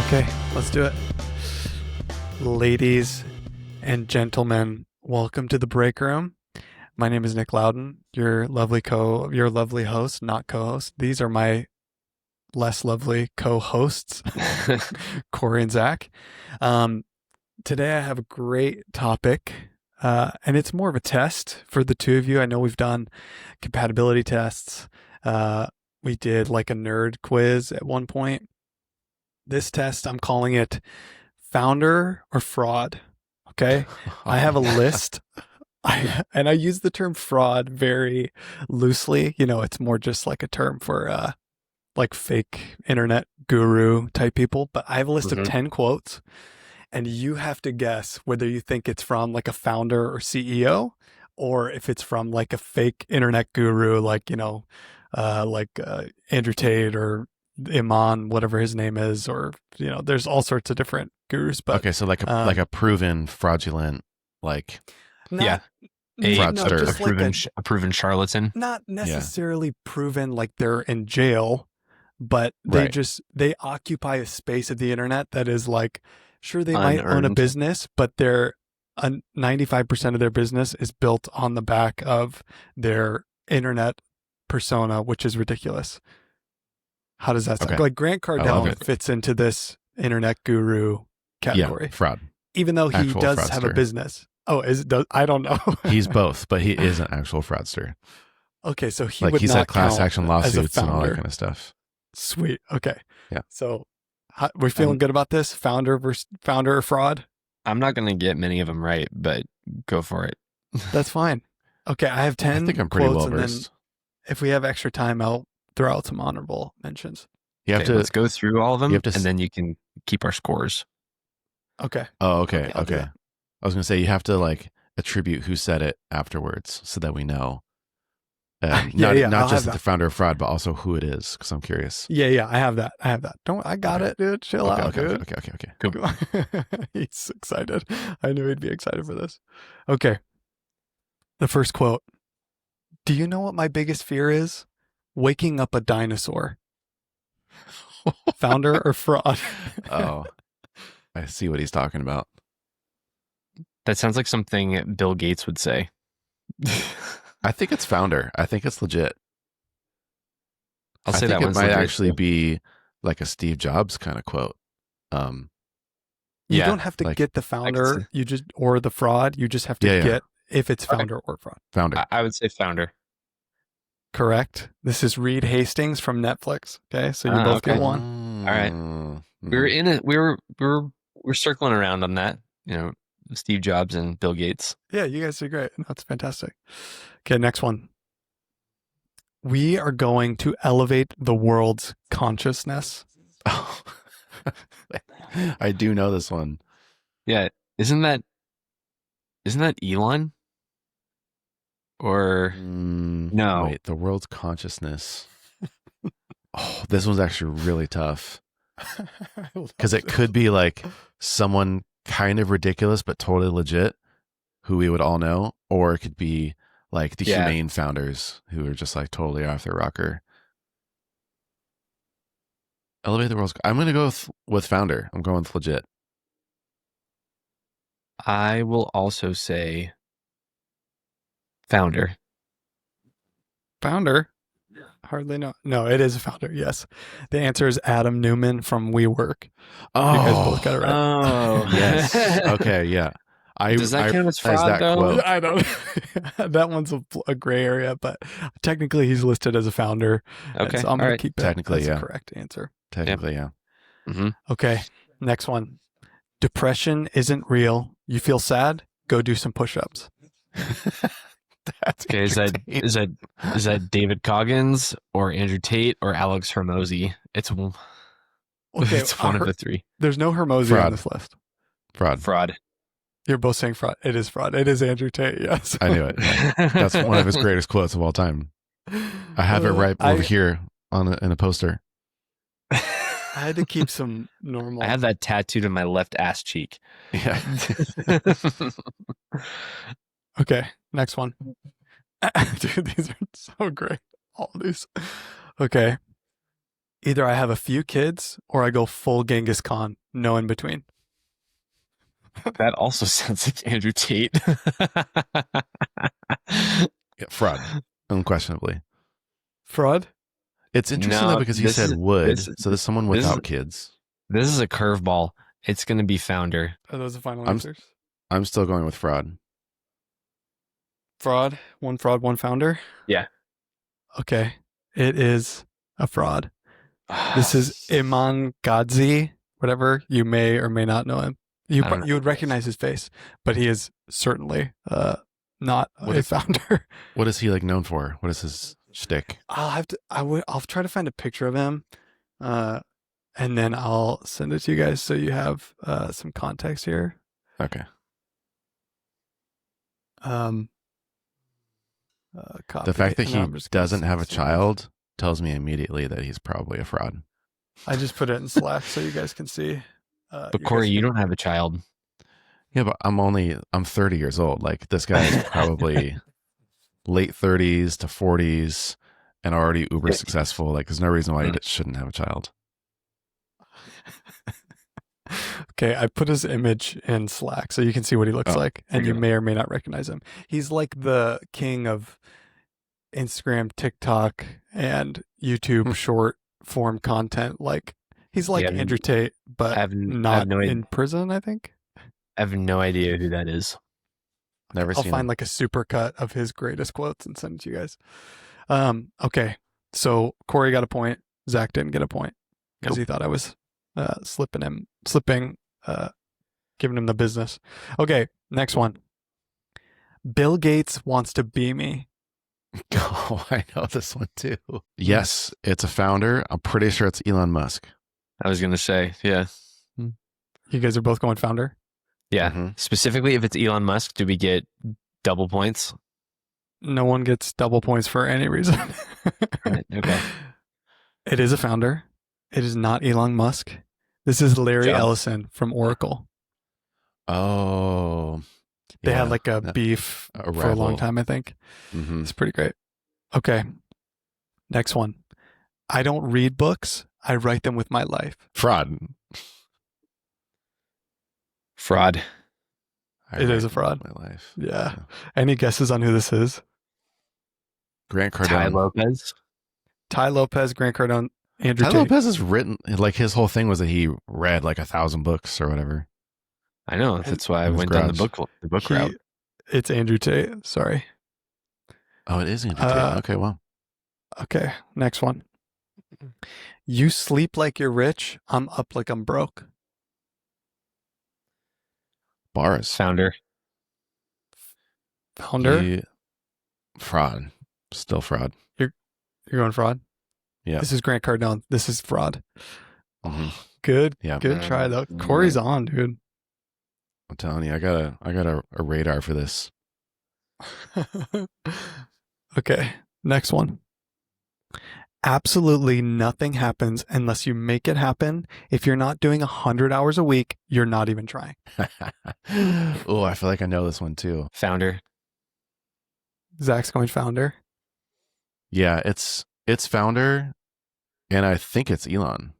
Okay, let's do it. Ladies and gentlemen, welcome to the Breakroom. My name is Nick Loudon, your lovely host, not co-host. These are my less lovely co-hosts, Corey and Zach. Today I have a great topic, and it's more of a test for the two of you. I know we've done compatibility tests. We did like a nerd quiz at one point. This test, I'm calling it founder or fraud. Okay. I have a list. I use the term fraud very loosely. You know, it's more just like a term for like fake internet guru type people. But I have a list of 10 quotes, and you have to guess whether you think it's from like a founder or CEO, or if it's from like a fake internet guru, like, you know, Andrew Tate or Iman, whatever his name is, or, you know, there's all sorts of different gurus. But okay, so like a proven fraudulent, like not, fraudster, a proven charlatan. Not necessarily proven like they're in jail, but they occupy a space of the internet that is like, sure, they might own a business, but they're 95% of their business is built on the back of their internet persona, which is ridiculous. How does that sound? Okay. Like Grant Cardone fits into this internet guru category. Yeah, fraud. Even though he Actual does fraudster. have a business. Oh, I don't know. He's both, but he is an actual fraudster. Okay, so he like would he's not had class count action as a lawsuits and all founder. that kind of stuff. Sweet. Okay. Yeah. So we're feeling good about this? Founder or fraud? I'm not going to get many of them right, but go for it. That's fine. Okay, I have 10 I think I'm pretty quotes, well and then versed. if we have extra time, I'll throw out some honorable mentions. You have to. Let's go through all of them, you have to and then you can keep our scores. Okay. Oh, okay. I'll do Okay. that. I was gonna say you have to like attribute who said it afterwards, so that we know. Not I'll just have the founder of fraud, but also who it is, because I'm curious. Yeah, I have that. I got it, dude. Chill out, dude. Okay. Cool. He's excited. I knew he'd be excited for this. Okay. The first quote. Do you know what my biggest fear is? Waking up a dinosaur. Founder or fraud? Oh, I see what he's talking about. That sounds like something Bill Gates would say. I think it's founder. I think it's legit. I'll I say think that it one's might legit, actually too. be like a Steve Jobs kind of quote. You Yeah, don't have to like- get the founder, or the fraud. You just have to Yeah. get if it's Okay. founder or fraud. Founder. I would say founder. Correct. This is Reed Hastings from Netflix. Okay, so you Ah, both okay. get one. All right. We were in it. We're circling around on that. You know, Steve Jobs and Bill Gates. Yeah, you guys did great. That's fantastic. Okay, next one. We are going to elevate the world's consciousness. Oh. I do know this one. Yeah, isn't that Elon? Or no? Wait, the world's consciousness. Oh, this one's actually really tough because it could be like someone kind of ridiculous but totally legit, who we would all know, or it could be like the humane founders who are just like totally off their rocker. Elevate the world's. I'm going to go with founder. I'm going with legit. I will also say founder. Founder? Hardly know. No, it is a founder. Yes. The answer is Adam Newman from WeWork. Oh, You guys both got it right. Oh, yes. Okay, yeah. Does that count as fraud, that though? quote. I don't that one's a gray area, but technically he's listed as a founder. Okay, So I'm going all right. to keep that Technically, as yeah. the correct answer. Technically, yeah. Mm-hmm. Okay. Next one. Depression isn't real. You feel sad? Go do some push-ups. That's Okay, is that David Coggins or Andrew Tate or Alex Hormozy? It's one of the three. There's no Hermosi Fraud. on this list. Fraud. You're both saying fraud. It is fraud. It is Andrew Tate. Yes. I knew it. That's one of his greatest quotes of all time. I have it right over here in a poster. I had to keep some normal. I have that tattooed on my left ass cheek. Yeah. Okay, next one. Dude, these are so great. All these. Okay. Either I have a few kids or I go full Genghis Khan. No in between. That also sounds like Andrew Tate. Yeah, fraud, unquestionably. Fraud? It's interesting though because he said would, so there's someone without kids. This is a curveball. It's going to be founder. Are those the final answers? I'm still going with fraud. Fraud, one founder? Yeah. Okay. It is a fraud. This is Iman Gadzi, whatever. You may or may not know him. You would recognize his face, but he is certainly not a founder. What is he like known for? What is his shtick? I'll try to find a picture of him, and then I'll send it to you guys so you have some context here. Okay. The fact that he doesn't have a child tells me immediately that he's probably a fraud. I just put it in Slack so you guys can see. But Corey, you don't have a child. Yeah, but I'm 30 years old. Like this guy is probably late 30s to 40s and already uber successful. Like there's no reason why he shouldn't have a child. Okay, I put his image in Slack so you can see what he looks like, and you may or may not recognize him. He's like the king of Instagram, TikTok, and YouTube short form content. Like he's like Andrew Tate, but not in prison, I think. I have no idea who that is. Never seen I'll find him. like a super cut of his greatest quotes and send it to you guys. Okay, so Corey got a point. Zach didn't get a point because he thought I was giving him the business. Okay, next one. Bill Gates wants to be me. Oh, I know this one too. Yes, it's a founder. I'm pretty sure it's Elon Musk. I was going to say, yeah. You guys are both going founder? Yeah. Mm-hmm. Specifically, if it's Elon Musk, do we get double points? No one gets double points for any reason. Okay. It is a founder. It is not Elon Musk. This is Larry Ellison from Oracle. Oh. They had like a beef for a long time, I think. Mm-hmm. It's pretty great. Okay. Next one. I don't read books. I write them with my life. Fraud. Fraud. It is a fraud. My life. Yeah. Any guesses on who this is? Grant Cardone. Ty Lopez, Grant Cardone, Andrew Tate. Ty Lopez has written, like his whole thing was that he read like 1,000 books or whatever. I know. That's why I went down the book route. It's Andrew Tate. Sorry. Oh, it is Andrew Tate. Okay, well. Okay, next one. You sleep like you're rich. I'm up like I'm broke. Bars. Founder. Fraud. Still fraud. You're going fraud? Yeah. This is Grant Cardone. This is fraud. Mm-hmm. Good try though. Corey's on, dude. I'm telling you, I got a radar for this. Okay, next one. Absolutely nothing happens unless you make it happen. If you're not doing 100 hours a week, you're not even trying. Oh, I feel like I know this one too. Founder. Zach's going founder. Yeah, it's founder, and I think it's Elon.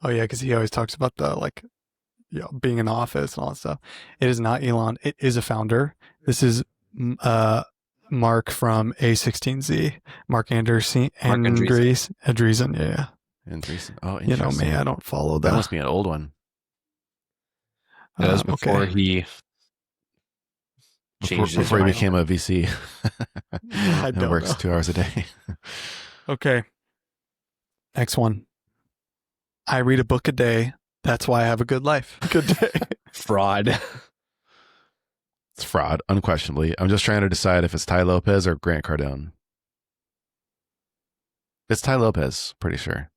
Oh yeah, because he always talks about the being in the office and all that stuff. It is not Elon. It is a founder. This is Mark from A16Z. Mark Andreesen. Yeah. Andreesen. Oh, interesting. You know me, I don't follow that. That must be an old one. That was before he changed before he became a VC. I don't works know. 2 hours a day. Okay. Next one. I read a book a day. That's why I have a good life. Good day. Fraud. It's fraud, unquestionably. I'm just trying to decide if it's Ty Lopez or Grant Cardone. It's Ty Lopez, pretty sure.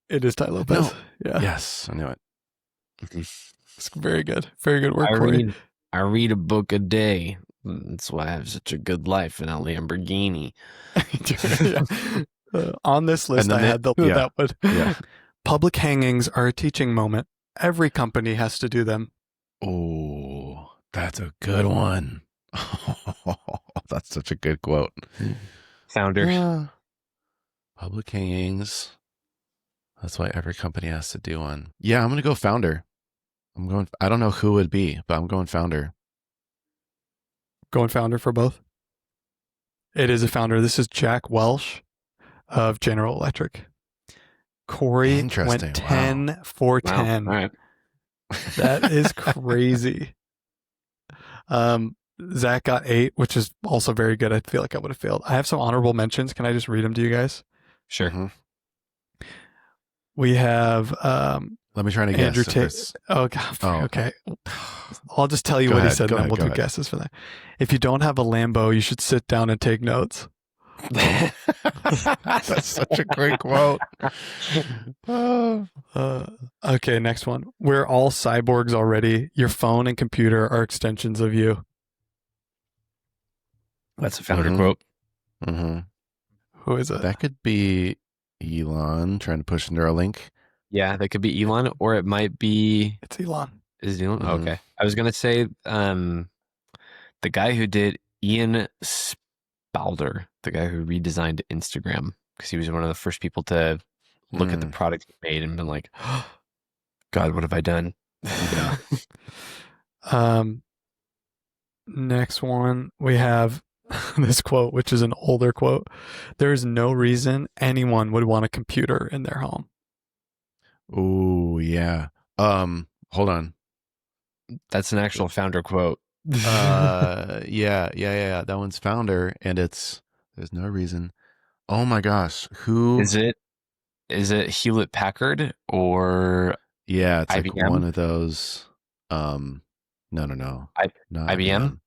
It is Ty Lopez. No. Yeah. Yes, I knew it. It's very good. Very good work, Corey. I read a book a day. That's why I have such a good life in a Lamborghini. On this list, I had that one. Yeah. Public hangings are a teaching moment. Every company has to do them. Oh, that's a good one. That's such a good quote. Founder. Yeah. Public hangings That's why every company has to do one. Yeah, I'm going to go founder. I don't know who it would be, but I'm going founder. Going founder for both? It is a founder. This is Jack Welch of General Electric. Corey went 10 for 10. Wow. All right. That is crazy. Zach got 8, which is also very good. I feel like I would have failed. I have some honorable mentions. Can I just read them to you guys? Sure. Mm-hmm. We have let me try to Andrew guess. Tate. Oh, God. Oh. Okay. I'll just tell you what he said, and then we'll do guesses for that. If you don't have a Lambo, you should sit down and take notes. That's such a great quote. Okay, next one. We're all cyborgs already. Your phone and computer are extensions of you. That's a founder quote. Mm-hmm. Who is it? That could be Elon trying to push Neuralink. Yeah, that could be Elon, or it might be. It's Elon. Is it Elon? Mm-hmm. Okay. I was gonna say the guy who did Ian Spalder, the guy who redesigned Instagram, because he was one of the first people to look at the product he made and been like, oh, God, what have I done? Yeah. Next one, we have this quote, which is an older quote. There is no reason anyone would want a computer in their home. Oh, yeah. Hold on. That's an actual founder quote. Yeah. That one's founder, and there's no reason. Oh my gosh, who is it? Is it Hewlett Packard or yeah? It's IBM? like one of those. No, not IBM.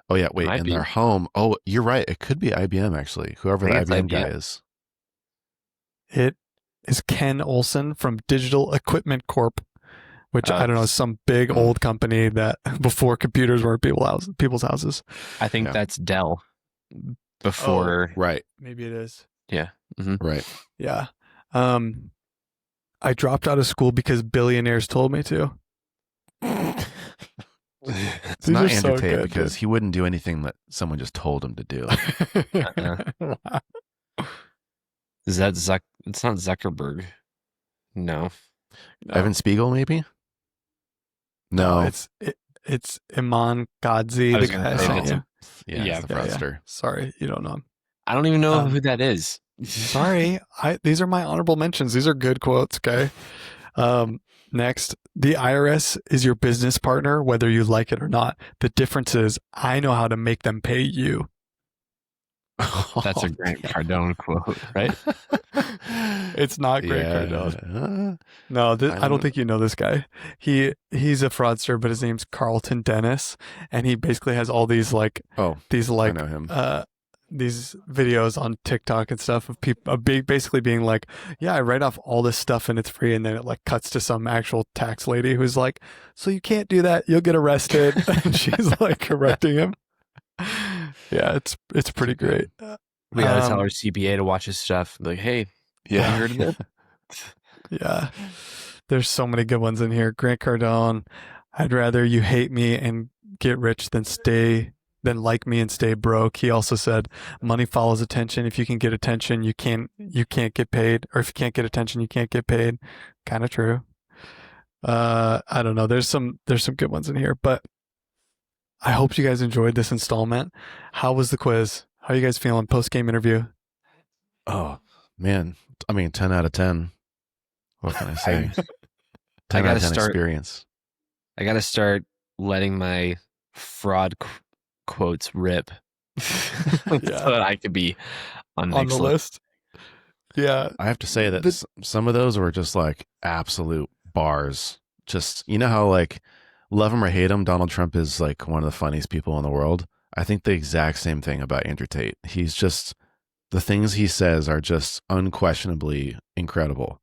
Oh yeah, wait, in their home. Oh, you're right. It could be IBM actually. Whoever the IBM guy is. It is Ken Olsen from Digital Equipment Corp, which I don't know, some big old company that before computers were in people's houses. I think that's Dell. Before, right? Maybe it is. Yeah. Mm-hmm. Right. Yeah. I dropped out of school because billionaires told me to. It's not Andrew Tate because he wouldn't do anything that someone just told him to do. Is that it's not Zuckerberg. No. Evan Spiegel, maybe? No. It's Iman Gadzhi, the guy. Yeah, the fraudster. Yeah. Sorry, you don't know him. I don't even know who that is. Sorry. These are my honorable mentions. These are good quotes, okay? Next, the IRS is your business partner, whether you like it or not. The difference is I know how to make them pay you. That's a Grant Cardone quote, right? It's not Grant Cardone. No, I don't think you know this guy. He's a fraudster, but his name's Carlton Dennis, and he basically has all these I know him. These videos on TikTok and stuff of people basically being like, yeah, I write off all this stuff and it's free, and then it cuts to some actual tax lady who's like, so you can't do that, you'll get arrested. And she's correcting him. Yeah, it's pretty great. We gotta tell our CPA to watch his stuff. Like, hey, yeah, you heard of it? Yeah, there's so many good ones in here. Grant Cardone, I'd rather you hate me and get rich than like me and stay broke. He also said, money follows attention. If you can get attention, you can't get paid, or if you can't get attention, you can't get paid. Kind of true. I don't know. There's some good ones in here, but I hope you guys enjoyed this installment. How was the quiz? How are you guys feeling post-game interview? Oh, man. I mean, 10 out of 10. What can I say? 10 out of 10 experience. I got to start letting my fraud quotes rip so that I could be on the list. Yeah. I have to say that some of those were just absolute bars. Just, you know how love him or hate him, Donald Trump is one of the funniest people in the world. I think the exact same thing about Andrew Tate. He's just, the things he says are just unquestionably incredible.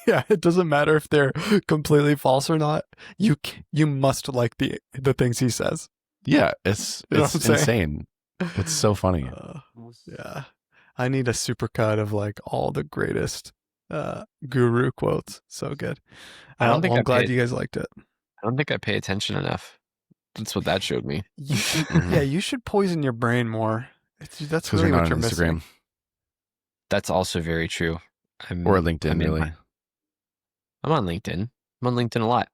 Yeah, it doesn't matter if they're completely false or not. You must like the things he says. Yeah, it's insane. It's so funny. Yeah, I need a supercut of all the greatest guru quotes. So good. I'm glad you guys liked it. I don't think I pay attention enough. That's what that showed me. Yeah, you should poison your brain more. That's really what you're missing. That's also very true. Or LinkedIn, I'm really. I'm on LinkedIn. I'm on LinkedIn a lot.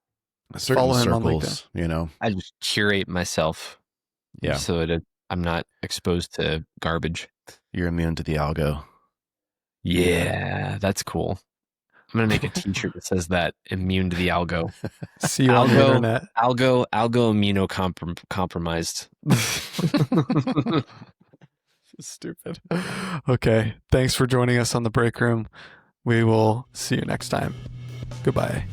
Certain Follow him on circles, you know. I just curate myself Yeah. so that I'm not exposed to garbage. You're immune to the algo. Yeah, that's cool. I'm gonna make a T-shirt that says that, immune to the algo. See you on the internet. Algo immunocompromised. Stupid. Okay. Thanks for joining us on the break room. We will see you next time. Goodbye.